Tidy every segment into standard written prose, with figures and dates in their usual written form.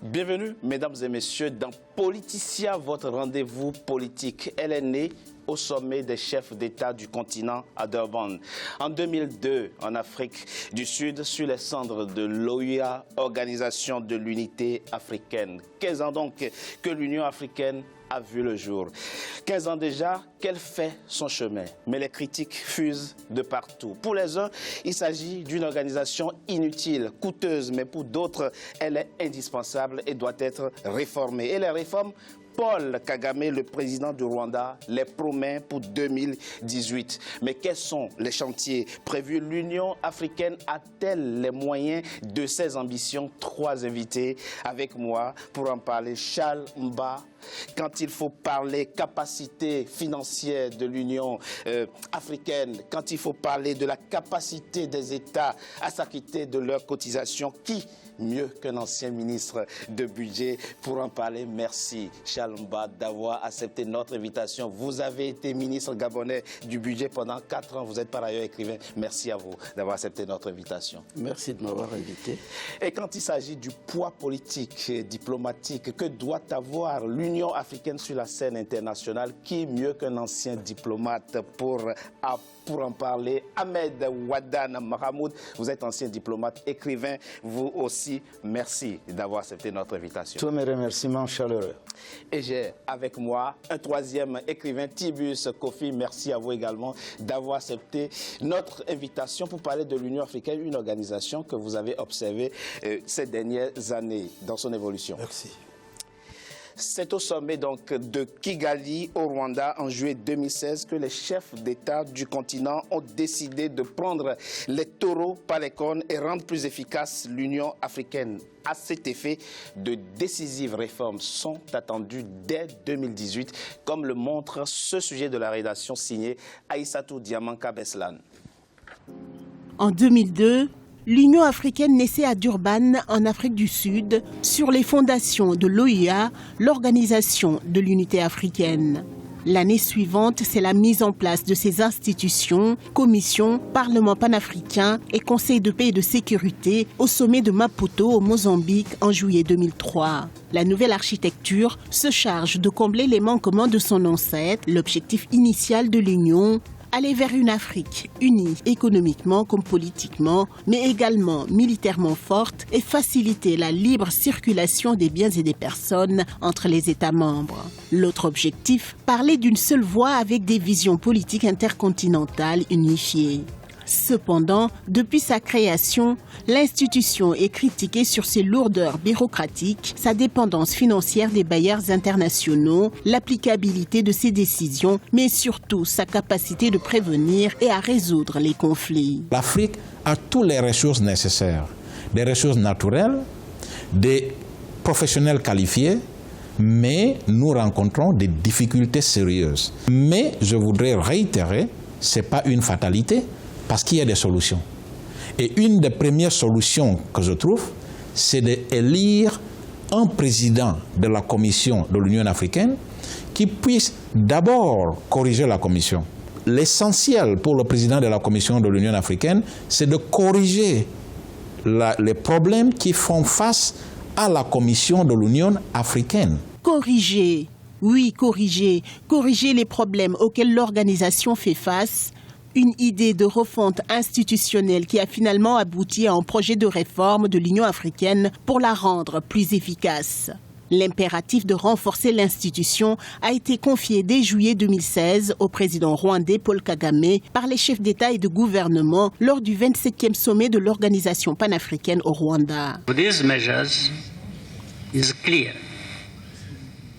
Bienvenue, mesdames et messieurs, dans Politicien, votre rendez-vous politique. Elle est née au sommet des chefs d'État du continent à Durban. En 2002, en Afrique du Sud, sur les cendres de l'OUA, Organisation de l'Unité africaine. 15 ans donc que l'Union africaine a vu le jour. 15 ans déjà qu'elle fait son chemin, mais les critiques fusent de partout. Pour les uns, il s'agit d'une organisation inutile, coûteuse, mais pour d'autres, elle est indispensable et doit être réformée. Et les réformes, Paul Kagame, le président du Rwanda, les promet pour 2018. Mais quels sont les chantiers prévus? L'Union africaine a-t-elle les moyens de ses ambitions? 3 invités avec moi pour en parler. Charles Mba, quand il faut parler capacité financière de l'Union africaine, quand il faut parler de la capacité des États à s'acquitter de leurs cotisations, qui mieux qu'un ancien ministre de budget pour en parler? Merci Charles Mba d'avoir accepté notre invitation. Vous avez été ministre gabonais du budget pendant 4 ans, vous êtes par ailleurs écrivain. Merci à vous d'avoir accepté notre invitation. Merci de m'avoir invité. Et quand il s'agit du poids politique et diplomatique que doit avoir l'Union africaine sur la scène internationale, qui mieux qu'un ancien diplomate pour en parler? Ahmed Ouaddane Mahamoud, vous êtes ancien diplomate, écrivain, vous aussi, merci d'avoir accepté notre invitation. Tous mes remerciements chaleureux. Et j'ai avec moi un 3e écrivain, Tibus Kofi, merci à vous également d'avoir accepté notre invitation pour parler de l'Union africaine, une organisation que vous avez observée ces dernières années dans son évolution. Merci. C'est au sommet donc de Kigali au Rwanda en juillet 2016 que les chefs d'État du continent ont décidé de prendre les taureaux par les cornes et rendre plus efficace l'Union africaine. À cet effet, de décisives réformes sont attendues dès 2018, comme le montre ce sujet de la rédaction signé Aïssatou Diamanka Beslan. En 2002, l'Union africaine naissait à Durban, en Afrique du Sud, sur les fondations de l'OUA, l'Organisation de l'Unité africaine. L'année suivante, c'est la mise en place de ces institutions, commissions, Parlement panafricain et Conseil de paix et de sécurité au sommet de Maputo au Mozambique en juillet 2003. La nouvelle architecture se charge de combler les manquements de son ancêtre, l'objectif initial de l'Union, aller vers une Afrique unie économiquement comme politiquement, mais également militairement forte et faciliter la libre circulation des biens et des personnes entre les États membres. L'autre objectif, parler d'une seule voix avec des visions politiques intercontinentales unifiées. Cependant, depuis sa création, l'institution est critiquée sur ses lourdeurs bureaucratiques, sa dépendance financière des bailleurs internationaux, l'applicabilité de ses décisions, mais surtout sa capacité de prévenir et à résoudre les conflits. L'Afrique a toutes les ressources nécessaires, des ressources naturelles, des professionnels qualifiés, mais nous rencontrons des difficultés sérieuses. Mais je voudrais réitérer, ce n'est pas une fatalité, parce qu'il y a des solutions. Et une des premières solutions que je trouve, c'est d'élire un président de la Commission de l'Union africaine qui puisse d'abord corriger la Commission. L'essentiel pour le président de la Commission de l'Union africaine, c'est de corriger les problèmes qui font face à la Commission de l'Union africaine. Corriger, oui, corriger les problèmes auxquels l'organisation fait face. Une idée de refonte institutionnelle qui a finalement abouti à un projet de réforme de l'Union africaine pour la rendre plus efficace. L'impératif de renforcer l'institution a été confié dès juillet 2016 au président rwandais Paul Kagame par les chefs d'État et de gouvernement lors du 27e sommet de l'Organisation panafricaine au Rwanda.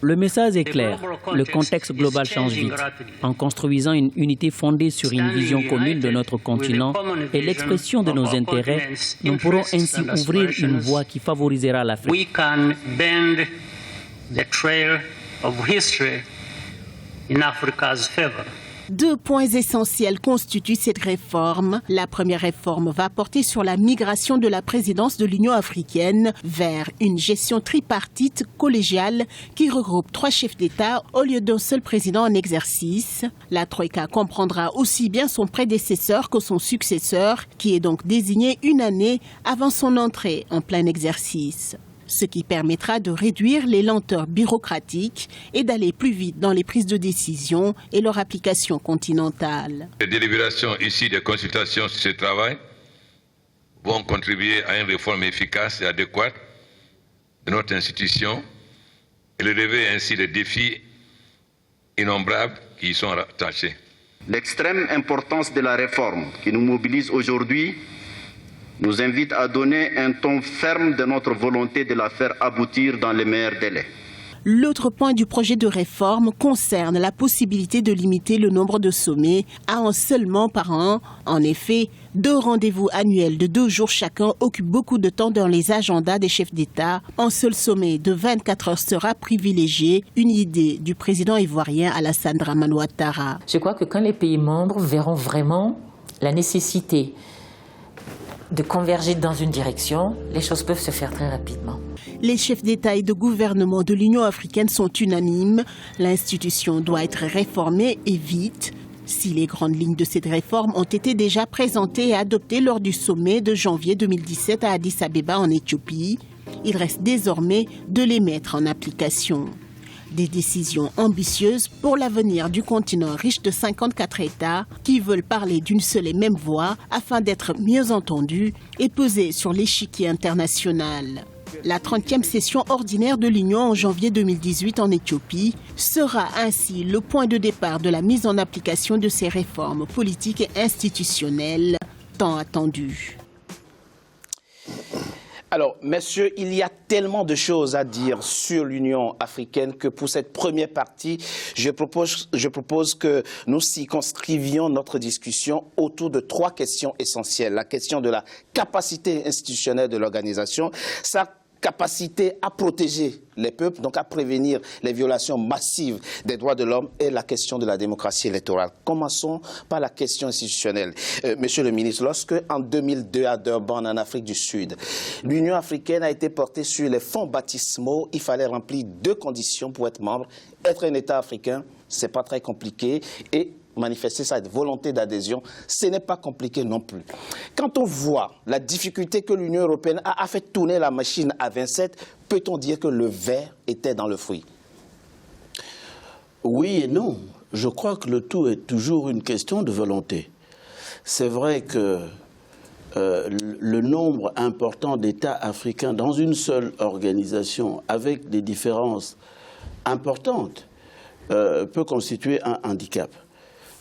Le message est clair. Le contexte global change vite. En construisant une unité fondée sur une vision commune de notre continent et l'expression de nos intérêts, nous pourrons ainsi ouvrir une voie qui favorisera l'Afrique. Deux points essentiels constituent cette réforme. La première réforme va porter sur la migration de la présidence de l'Union africaine vers une gestion tripartite collégiale qui regroupe 3 chefs d'État au lieu d'un seul président en exercice. La Troïka comprendra aussi bien son prédécesseur que son successeur, qui est donc désigné une année avant son entrée en plein exercice. ce qui permettra de réduire les lenteurs bureaucratiques et d'aller plus vite dans les prises de décision et leur application continentale. Les délibérations issues des consultations sur ce travail vont contribuer à une réforme efficace et adéquate de notre institution et relever ainsi les défis innombrables qui y sont rattachés. L'extrême importance de la réforme qui nous mobilise aujourd'hui nous invite à donner un ton ferme de notre volonté de la faire aboutir dans les meilleurs délais. L'autre point du projet de réforme concerne la possibilité de limiter le nombre de sommets à un seulement par an. En effet, 2 rendez-vous annuels de 2 jours chacun occupent beaucoup de temps dans les agendas des chefs d'État. Un seul sommet de 24 heures sera privilégié, une idée du président ivoirien Alassane Dramane Ouattara. Je crois que quand les pays membres verront vraiment la nécessité de converger dans une direction, les choses peuvent se faire très rapidement. Les chefs d'État et de gouvernement de l'Union africaine sont unanimes. L'institution doit être réformée et vite. Si les grandes lignes de cette réforme ont été déjà présentées et adoptées lors du sommet de janvier 2017 à Addis Abeba en Éthiopie, il reste désormais de les mettre en application. Des décisions ambitieuses pour l'avenir du continent riche de 54 États qui veulent parler d'une seule et même voix afin d'être mieux entendus et peser sur l'échiquier international. La 30e session ordinaire de l'Union en janvier 2018 en Éthiopie sera ainsi le point de départ de la mise en application de ces réformes politiques et institutionnelles tant attendues. Alors, messieurs, il y a tellement de choses à dire sur l'Union africaine que pour cette première partie, je propose que nous circonscrivions notre discussion autour de 3 questions essentielles. La question de la capacité institutionnelle de l'organisation, sa capacité à protéger les peuples, donc à prévenir les violations massives des droits de l'homme et la question de la démocratie électorale. Commençons par la question institutionnelle. Monsieur le ministre, lorsque en 2002 à Durban, en Afrique du Sud, l'Union africaine a été portée sur les fonds baptismaux, il fallait remplir 2 conditions pour être membre. Être un État africain, c'est pas très compliqué et manifester sa volonté d'adhésion, ce n'est pas compliqué non plus. Quand on voit la difficulté que l'Union européenne a fait tourner la machine à 27, peut-on dire que le ver était dans le fruit? Oui et non. Je crois que le tout est toujours une question de volonté. C'est vrai que le nombre important d'États africains dans une seule organisation, avec des différences importantes, peut constituer un handicap.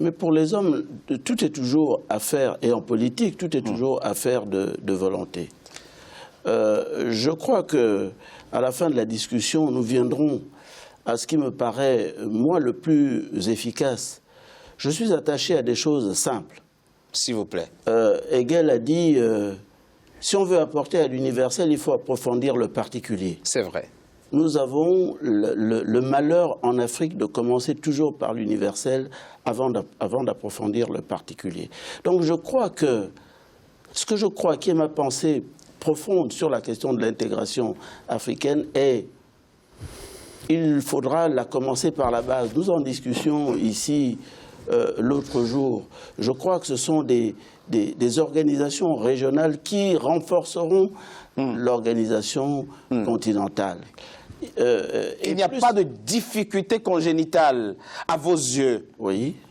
Mais pour les hommes, tout est toujours affaire, et en politique, tout est toujours affaire de volonté. Je crois que à la fin de la discussion, nous viendrons à ce qui me paraît, moi, le plus efficace. Je suis attaché à des choses simples. S'il vous plaît. Hegel a dit, si on veut apporter à l'universel, il faut approfondir le particulier. C'est vrai. Nous avons le malheur en Afrique de commencer toujours par l'universel avant d'approfondir le particulier. Donc je crois que, ce que je crois qui est ma pensée profonde sur la question de l'intégration africaine est, il faudra la commencer par la base. Nous en discussions ici l'autre jour. Je crois que ce sont des organisations régionales qui renforceront l'organisation continentale. Il n'y a pas de difficulté congénitale à vos yeux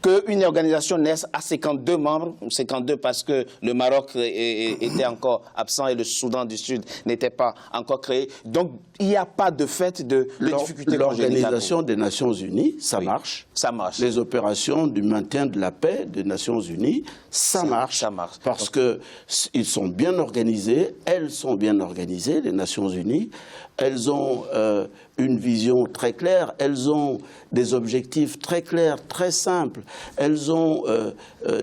qu'une organisation naisse à 52 membres, 52 parce que le Maroc était encore absent et le Soudan du Sud n'était pas encore créé. Donc il n'y a pas de fait de difficulté congénitale. L'Organisation des Nations Unies, ça marche. Ça marche. Les opérations du maintien de la paix des Nations Unies, ça marche. Ça marche. Parce qu'ils sont bien organisés, elles sont bien organisées, les Nations Unies. Elles ont une vision très claire, elles ont des objectifs très clairs, très simples. Elles ont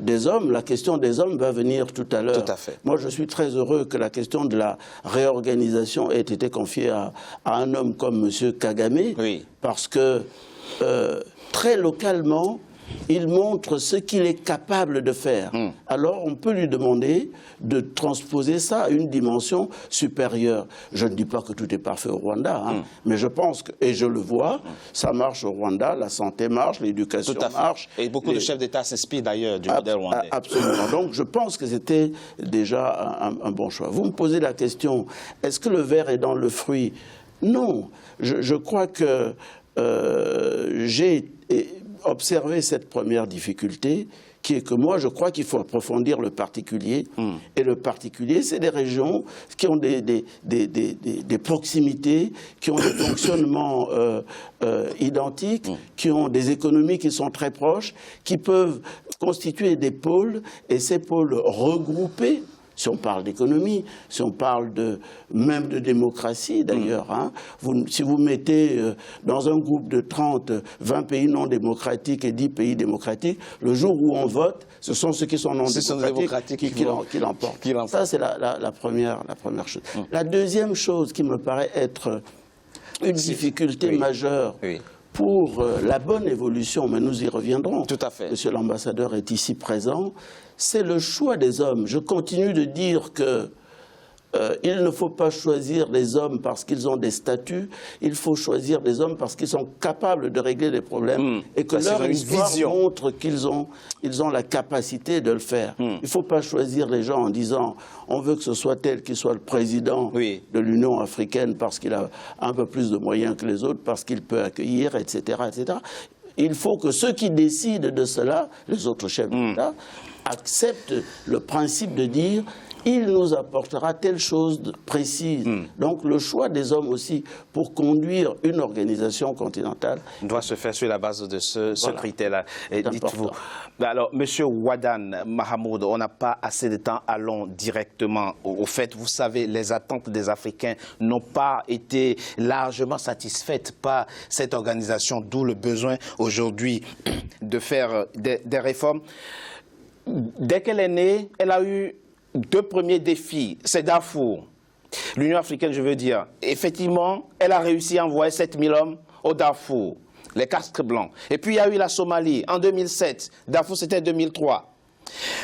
des hommes, la question des hommes va venir tout à l'heure. Tout à fait. Moi, je suis très heureux que la question de la réorganisation ait été confiée à un homme comme M. Kagame, parce que très localement, il montre ce qu'il est capable de faire. Alors on peut lui demander de transposer ça à une dimension supérieure. Je ne dis pas que tout est parfait au Rwanda, mais je pense que, et je le vois, ça marche au Rwanda, la santé marche, l'éducation marche. Et beaucoup de chefs d'État s'inspirent d'ailleurs du modèle rwandais. Absolument. Donc je pense que c'était déjà un bon choix. Vous me posez la question, est-ce que le verre est dans le fruit? Non. Je crois que j'ai observé cette première difficulté, qui est que moi, je crois qu'il faut approfondir le particulier. Et le particulier, c'est des régions qui ont des proximités, qui ont des fonctionnements identiques, qui ont des économies qui sont très proches, qui peuvent constituer des pôles, et ces pôles regroupés, si on parle d'économie, si on parle même de démocratie d'ailleurs, si vous mettez dans un groupe de 30, 20 pays non démocratiques et 10 pays démocratiques, le jour où on vote, ce sont ceux qui sont non démocratiques qui l'emportent. Ça, c'est la première chose. La deuxième chose qui me paraît être une difficulté majeure pour la bonne évolution, mais nous y reviendrons. Tout à fait. Monsieur l'ambassadeur est ici présent. C'est le choix des hommes. Je continue de dire que il ne faut pas choisir les hommes parce qu'ils ont des statuts, il faut choisir des hommes parce qu'ils sont capables de régler les problèmes et que leur histoire montre qu'ils ont la capacité de le faire. Il ne faut pas choisir les gens en disant on veut que ce soit tel qui soit le président de l'Union africaine parce qu'il a un peu plus de moyens que les autres, parce qu'il peut accueillir, etc., etc. Il faut que ceux qui décident de cela, les autres chefs d'État, acceptent le principe de dire il nous apportera telle chose de précise. Donc le choix des hommes aussi pour conduire une organisation continentale doit se faire sur la base de ce critère-là. Dites-vous. Alors, Monsieur Wadan Mahamoud, on n'a pas assez de temps, allons directement au fait. Vous savez, les attentes des Africains n'ont pas été largement satisfaites par cette organisation, d'où le besoin aujourd'hui de faire des réformes. Dès qu'elle est née, elle a eu deux premiers défis, c'est Darfour. L'Union africaine, je veux dire, effectivement, elle a réussi à envoyer 7000 hommes au Darfour, les casques blancs. Et puis il y a eu la Somalie en 2007, Darfour c'était 2003.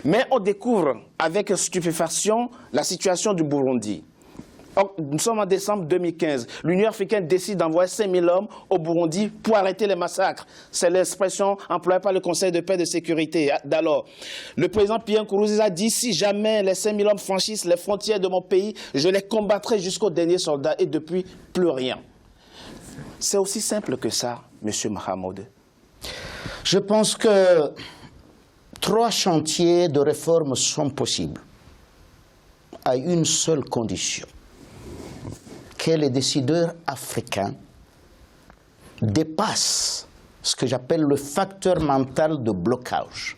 Mais on découvre avec stupéfaction la situation du Burundi. Nous sommes en décembre 2015. L'Union africaine décide d'envoyer 5000 hommes au Burundi pour arrêter les massacres. C'est l'expression employée par le Conseil de paix et de sécurité d'alors. Le président Pierre Nkurunziza a dit si jamais les 5000 hommes franchissent les frontières de mon pays, je les combattrai jusqu'au dernier soldat. Et depuis, plus rien. C'est aussi simple que ça, Monsieur Mahamoud. Je pense que 3 chantiers de réforme sont possibles à une seule condition: que les décideurs africains dépassent ce que j'appelle le facteur mental de blocage.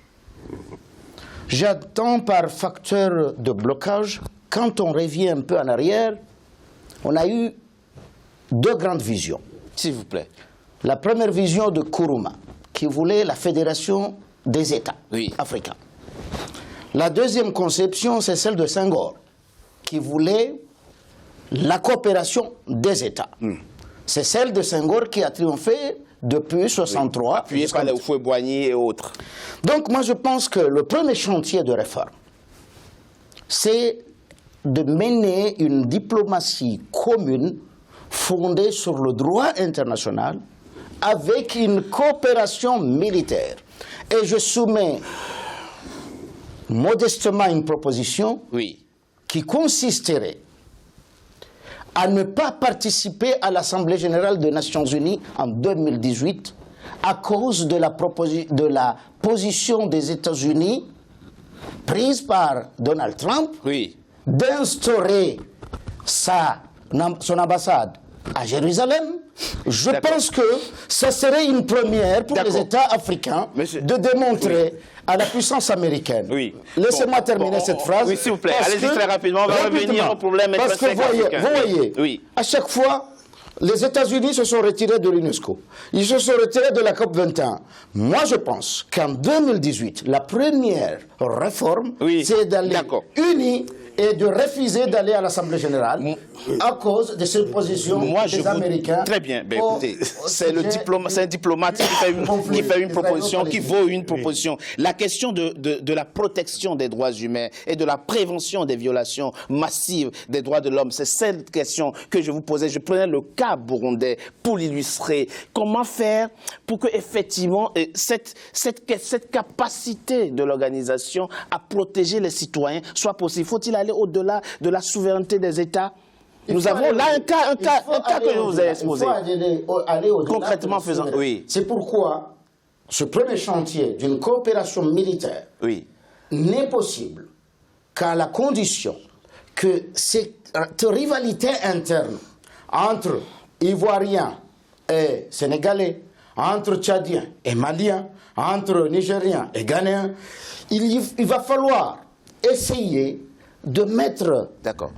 J'entends par facteur de blocage, quand on revient un peu en arrière, on a eu 2 grandes visions. S'il vous plaît. La première vision de Nkrumah, qui voulait la fédération des États africains. La deuxième conception, c'est celle de Senghor, qui voulait la coopération des États. C'est celle de Senghor qui a triomphé depuis 1963. Appuyé par les Houphouët-Boigny et autres. Donc moi je pense que le premier chantier de réforme, c'est de mener une diplomatie commune fondée sur le droit international avec une coopération militaire. Et je soumets modestement une proposition qui consisterait à ne pas participer à l'Assemblée générale des Nations unies en 2018 à cause de la position des États-Unis prise par Donald Trump d'instaurer son ambassade à Jérusalem. Je pense que ça serait une première pour les États africains de démontrer à la puissance américaine. Laissez-moi terminer cette phrase. Oui, s'il vous plaît, allez-y très rapidement, on va revenir au problème intrinsèque africain. Vous voyez, à chaque fois, les États-Unis se sont retirés de l'UNESCO. Ils se sont retirés de la COP 21. Moi, je pense qu'en 2018, la première réforme, c'est d'aller unis et de refuser d'aller à l'Assemblée générale à cause de cette position des Américains. Très bien. Ben, écoutez, c'est un diplomate qui fait une proposition, qui vaut une proposition. La question de la protection des droits humains et de la prévention des violations massives des droits de l'homme, c'est cette question que je vous posais. Je prenais le cas burundais pour l'illustrer. Comment faire pour que effectivement cette capacité de l'organisation à protéger les citoyens soit possible? Faut-il aller au-delà de la souveraineté des États? Nous avons là un cas que je vous ai exposé. Il faut aller au-delà. Concrètement faisant, oui. C'est pourquoi ce premier chantier d'une coopération militaire n'est possible qu'à la condition que cette rivalité interne entre Ivoiriens et Sénégalais, entre Tchadiens et Maliens, entre Nigériens et Ghanéens, il va falloir essayer de mettre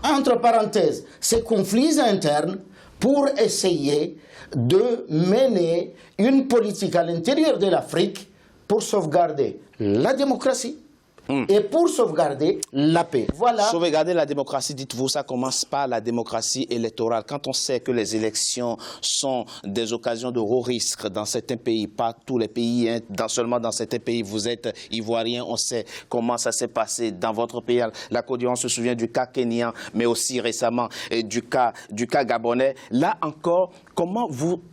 entre parenthèses ces conflits internes pour essayer de mener une politique à l'intérieur de l'Afrique pour sauvegarder la démocratie et pour sauvegarder la paix. Voilà. Sauvegarder la démocratie, dites-vous, ça commence par la démocratie électorale. Quand on sait que les élections sont des occasions de haut risque dans certains pays, pas tous les pays, hein, seulement dans certains pays, vous êtes ivoirien, on sait comment ça s'est passé dans votre pays. La Côte d'Ivoire, on se souvient du cas kenyan, mais aussi récemment du cas gabonais. Là encore,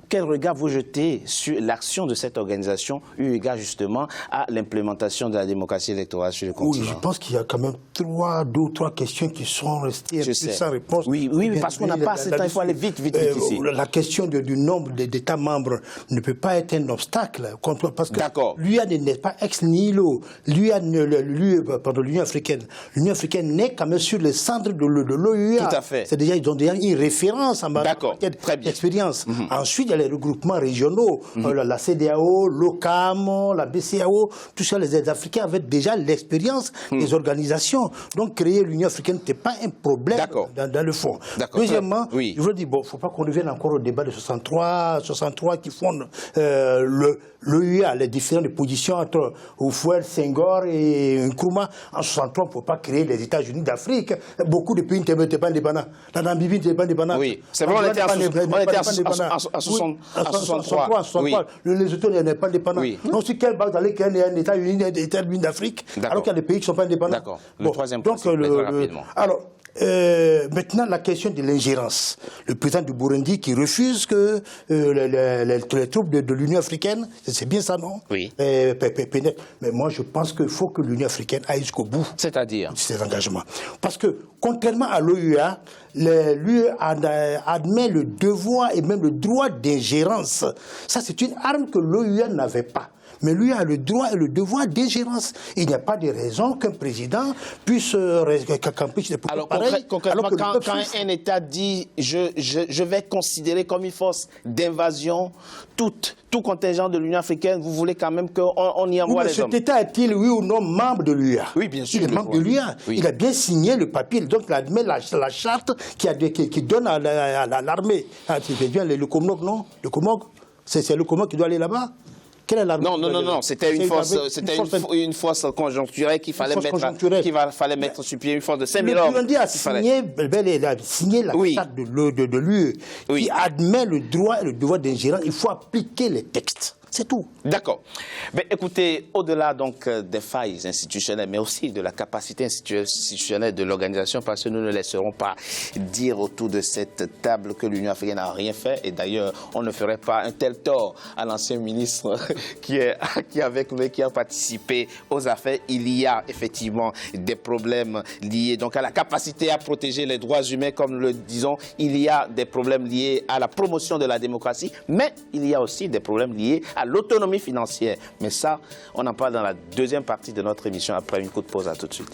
quel regard vous jetez sur l'action de cette organisation, eu égard justement à l'implémentation de la démocratie électorale sur le continent? Oui, je pense qu'il y a quand même deux ou trois questions qui sont restées sans réponse. Oui, parce qu'on n'a pas assez de temps, il faut aller vite ici. La question du nombre d'États membres ne peut pas être un obstacle, parce que l'UA n'est pas ex nihilo. L'Union africaine n'est quand même sur le centre de l'OUA. Tout à fait. C'est déjà, ils ont déjà une référence en matière d'expérience. Ensuite, il y a les regroupements régionaux, la CEDEAO, l'OCAM, la BCAO, tout ça, les Africains avaient déjà l'expérience des organisations. Donc, créer l'Union africaine n'était pas un problème dans le fond. Deuxièmement, je veux dire, il ne faut pas qu'on revienne encore au débat de 63 qui fondent l'OUA, les différentes positions entre Houphouët, Senghor et Nkrumah. En 63, on ne peut pas créer les États-Unis d'Afrique. Beaucoup de pays n'étaient pas indépendants. La Namibie n'était pas indépendante. Oui, c'est vrai, on était en 63. Les États n'étaient pas indépendants. Donc, sur quelle base aller créer un État-Unis d'Afrique alors qu'il y a des pays qui ne sont pas indépendants? D'accord. Le troisième point, rapidement. Alors, maintenant, la question de l'ingérence. Le président du Burundi qui refuse que les troupes de l'Union africaine, c'est bien ça, non? Oui. Mais moi, je pense qu'il faut que l'Union africaine aille jusqu'au bout. C'est-à-dire ses engagements. Parce que, contrairement à l'OUA, l'UE admet le devoir et même le droit d'ingérence. Ça, c'est une arme que l'OUA n'avait pas. Mais lui a le droit et le devoir d'ingérence. Il n'y a pas de raison qu'un président puisse accomplir des alors, concrètement, quand un État dit je vais considérer comme une force d'invasion tout contingent de l'Union africaine, vous voulez quand même qu'on y envoie les hommes? Cet État est-il, oui ou non, membre de l'UA? Oui, bien sûr. Il est membre de l'UA. Oui. Il a bien signé le papier, donc il admet la charte qui donne à l'armée. C'est bien le Comog, non? Le Comog, c'est le Comog qui doit aller là-bas? Non, c'était une force conjoncturelle qu'il fallait mettre sur pied, une force de 5000 hommes. Le Burundi a signé la charte de l'UE qui admet le droit et le devoir d'ingérence. Il faut appliquer les textes. C'est tout. D'accord. Mais écoutez, au-delà donc des failles institutionnelles, mais aussi de la capacité institutionnelle de l'organisation, parce que nous ne laisserons pas dire autour de cette table que l'Union africaine n'a rien fait. Et d'ailleurs, on ne ferait pas un tel tort à l'ancien ministre qui est avec nous et qui a participé aux affaires. Il y a effectivement des problèmes liés donc à la capacité à protéger les droits humains, comme nous le disons. Il y a des problèmes liés à la promotion de la démocratie, mais il y a aussi des problèmes liés à l'autonomie financière. Mais ça, on en parle dans la deuxième partie de notre émission après une courte pause. À tout de suite.